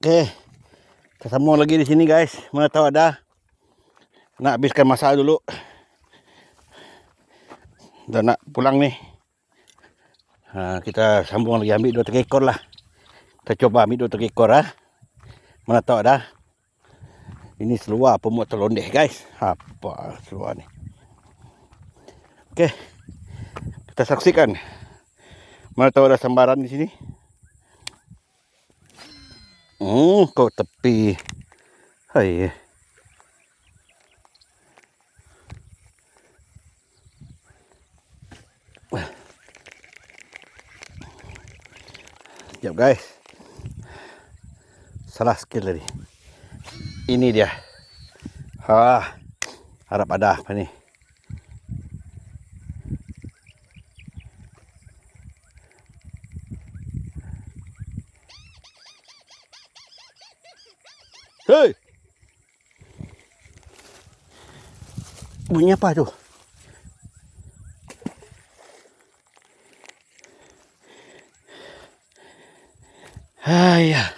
Oke, kita sambung lagi di sini guys. Mana tahu ada. Nak habiskan masa dulu. Dah nak pulang nih. Kita sambung lagi, ambil 2-3 ekor lah. Kita coba ambil 2-3 ekor lah. Mana tahu ada. Ini seluar pemut terlondeh guys. Apa seluar ni? Oke, kita saksikan. Mana tahu ada sambaran di sini. Kau tepi. Hai. Sekejap guys. Salah skill tadi. Ini dia. Harap ada apa ni. Hei. Bunyi apa tu? Ayah.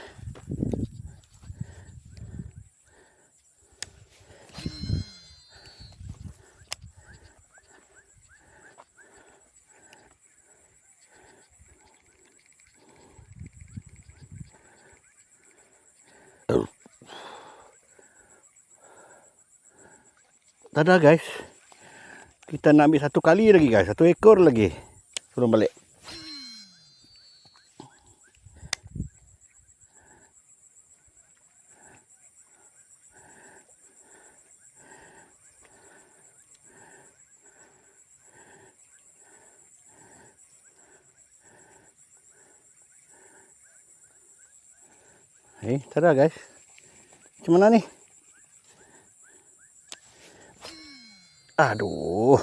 Tak ada guys. Kita nak ambil satu kali lagi guys. 1 ekor lagi. Sebelum balik. Tak ada guys. Macam mana ni? Aduh.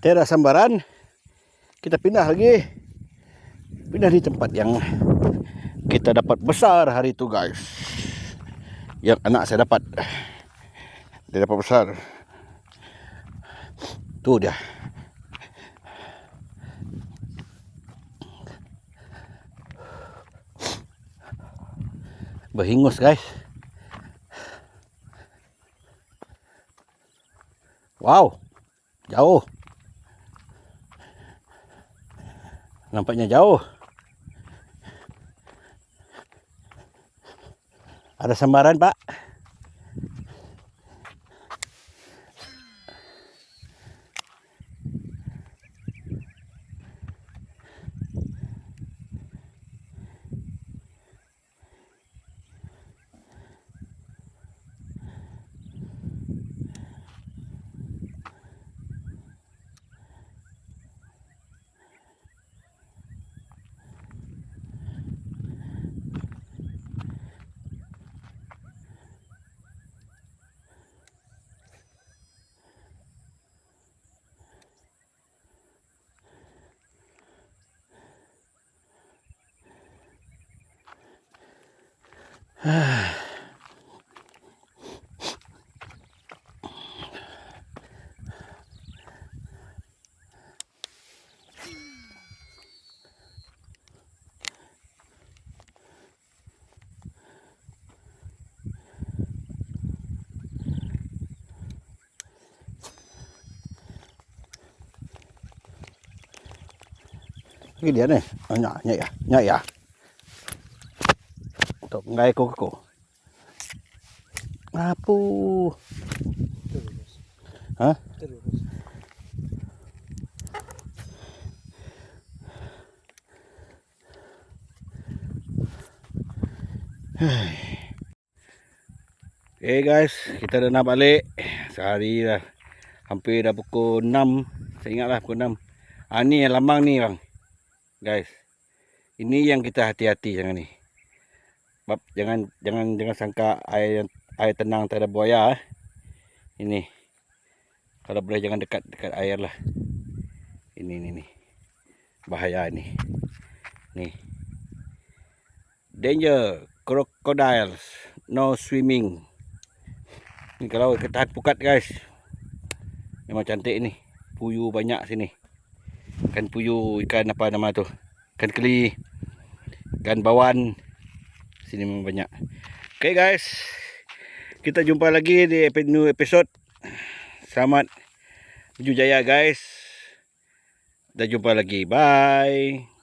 Tiada sambaran. Kita pindah lagi. Pindah di tempat yang kita dapat besar hari itu guys. Yang anak saya dapat. Dia dapat besar. Tu dia. Berhingus guys. Wow. Jauh. Nampaknya jauh. Ada sambaran, Pak. Cái đĩa này nó nhỏ nhạy à? Nhạy à? Tuh. Tok ngai ko. Apa? Hah? Okay guys, kita dah nak balik. Sehari dah hampir dah pukul 6. Saya ingatlah pukul 6. Ni yang lambang ni bang. Guys. Ini yang kita hati-hati jangan ni. Sebab jangan sangka air tenang tak ada buaya. Ini. Kalau boleh jangan dekat air lah. Ini. Bahaya ini. Nih. Danger crocodiles. No swimming. Ni kalau kita pukat guys. Memang cantik ni. Puyuh banyak sini. Ikan puyuh, ikan apa nama tu? Ikan keli. Ikan bawan. Sini memang banyak. Okay guys. Kita jumpa lagi di new episode. Selamat berjaya guys. Kita jumpa lagi. Bye.